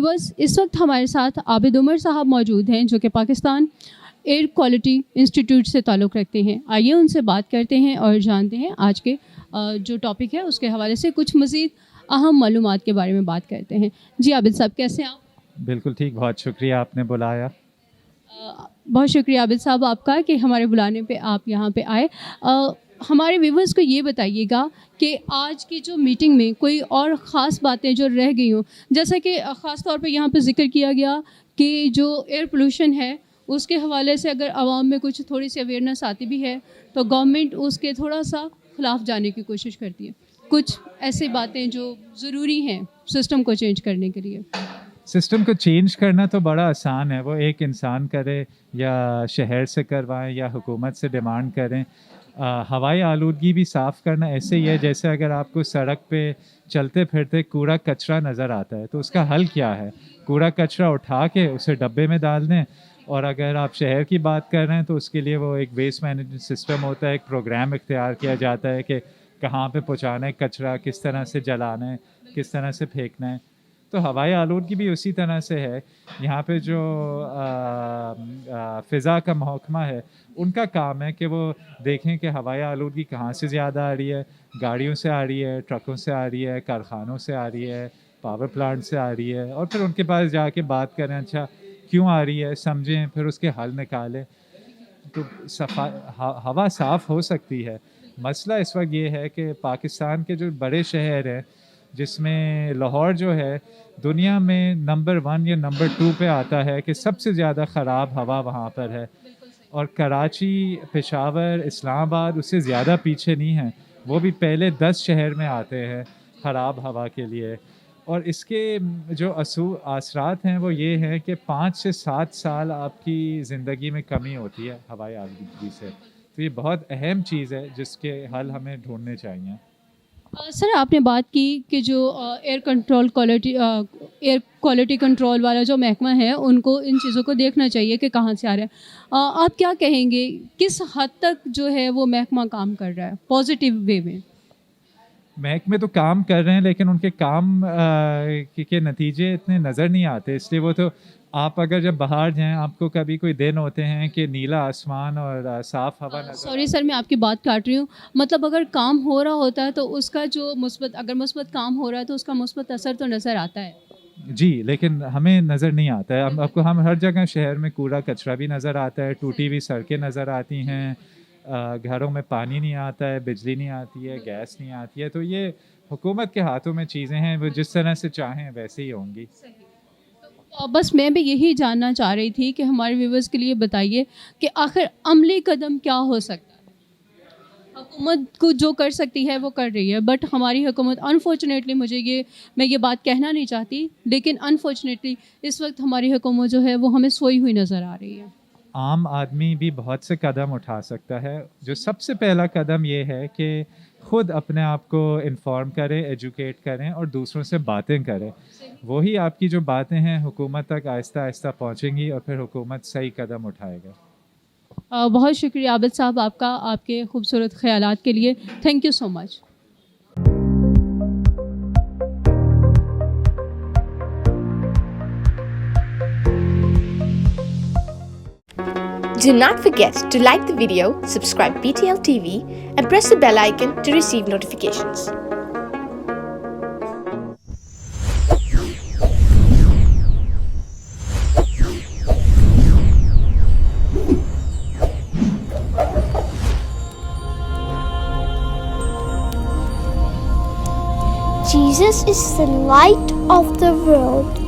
Viewers, इस वक्त हमारे साथ आबिद उमर साहब मौजूद हैं जो कि पाकिस्तान एयर क्वालिटी इंस्टीट्यूट से ताल्लुक़ रखते हैं. आइए उनसे बात करते हैं और जानते हैं आज के जो टॉपिक है उसके हवाले से कुछ मज़ीद अहम मालूमात के बारे में बात करते हैं. जी आबिद साहब, कैसे हैं आप? बिल्कुल ठीक, बहुत शुक्रिया आपने बुलाया. बहुत शुक्रिया आबिद साहब आपका कि हमारे बुलाने पे आप यहाँ पे आए. हमारे व्यूवर्स को ये बताइएगा कि आज की जो मीटिंग में कोई और ख़ास बातें जो रह गई हों, जैसा कि ख़ास तौर पे यहाँ पे जिक्र किया गया कि जो एयर पोल्यूशन है उसके हवाले से अगर आवाम में कुछ थोड़ी सी अवेयरनेस आती भी है तो गवर्नमेंट उसके थोड़ा सा ख़िलाफ़ जाने की कोशिश करती है. कुछ ऐसी बातें जो ज़रूरी हैं सिस्टम को चेंज करने के लिए. सिस्टम को चेंज करना तो बड़ा आसान है, वो एक इंसान करे या शहर से करवाएं या हुकूमत से डिमांड करें. हवाई आलूदगी भी साफ़ करना ऐसे ही है जैसे अगर आपको सड़क पे चलते फिरते कूड़ा कचरा नज़र आता है तो उसका हल क्या है? कूड़ा कचरा उठा के उसे डब्बे में डाल दें. और अगर आप शहर की बात कर रहे हैं तो उसके लिए वो एक वेस्ट मैनेजमेंट सिस्टम होता है, एक प्रोग्राम इख्तियार किया जाता है कि कहाँ पे पहुँचाना है कचरा, किस तरह से जलाना है, किस तरह से फेंकना है. तो हवाई आलूदगी भी उसी तरह से है. यहाँ पे जो फ़िज़ा का महकमा है उनका काम है कि वो देखें कि हवाई आलूदगी कहाँ से ज़्यादा आ रही है. गाड़ियों से आ रही है, ट्रकों से आ रही है, कारखानों से आ रही है, पावर प्लांट से आ रही है, और फिर उनके पास जाके बात करें अच्छा क्यों आ रही है, समझें, फिर उसके हल निकालें. तो हवा साफ़ हो सकती है. मसला इस वक्त ये है कि पाकिस्तान के जो बड़े शहर हैं जिसमें लाहौर जो है दुनिया में नंबर 1 या नंबर 2 पे आता है कि सबसे ज़्यादा ख़राब हवा वहाँ पर है. और कराची, पेशावर, इस्लामाबाद उससे ज़्यादा पीछे नहीं है, वो भी पहले 10 शहर में आते हैं ख़राब हवा के लिए. और इसके जो असरात हैं वो ये हैं कि 5 से 7 साल आपकी ज़िंदगी में कमी होती है हवाई आलूदगी से. तो ये बहुत अहम चीज़ है जिसके हल हमें ढूंढने चाहिए. सर, आपने बात की कि जो एयर क्वालिटी कंट्रोल वाला जो महकमा है उनको इन चीज़ों को देखना चाहिए कि कहाँ से आ रहा है. आप क्या कहेंगे किस हद तक जो है वो महकमा काम कर रहा है पॉजिटिव वे में? महकमे तो काम कर रहे हैं लेकिन उनके काम के नतीजे इतने नज़र नहीं आते. इसलिए वो तो आप अगर जब बाहर जाएं आपको कभी कोई दिन होते हैं कि नीला आसमान और साफ़ हवा नज़र. सॉरी सर, मैं आपकी बात काट रही हूँ. मतलब अगर काम हो रहा होता है तो उसका जो अगर मुस्बत काम हो रहा है तो उसका मुस्बत असर तो नज़र आता है. जी, लेकिन हमें नज़र नहीं आता है. आपको हम हर जगह शहर में कूड़ा कचरा भी नज़र आता है, टूटी हुई सड़कें नज़र आती हैं, घरों में पानी नहीं आता है, बिजली नहीं आती है, गैस नहीं आती है. तो ये हुकूमत के हाथों में चीज़ें हैं, वो जिस तरह से चाहें वैसे ही होंगी. बस मैं भी यही जानना चाह रही थी कि हमारे व्यूवर्स के लिए बताइए कि आखिर अमली कदम क्या हो सकता है. हुकूमत को जो कर सकती है वो कर रही है, बट हमारी हुकूमत अनफॉर्चुनेटली, मैं ये बात कहना नहीं चाहती, लेकिन अनफॉर्चुनेटली इस वक्त हमारी हुकूमत जो है वो हमें सोई हुई नज़र आ रही है. आम आदमी भी बहुत से कदम उठा सकता है. जो सबसे पहला कदम ये है कि ख़ुद अपने आप को इन्फॉर्म करें, एजुकेट करें और दूसरों से बातें करें. वही आपकी जो बातें हैं हुकूमत तक आहिस्ता आहिस्ता पहुंचेंगी और फिर हुकूमत सही कदम उठाएगा. बहुत शुक्रिया आबिद साहब आपका, आपके खूबसूरत ख्यालात के लिए. Thank you so much. Do not forget to like the video, subscribe PTL TV and press the bell icon to receive notifications. Jesus is the light of the world.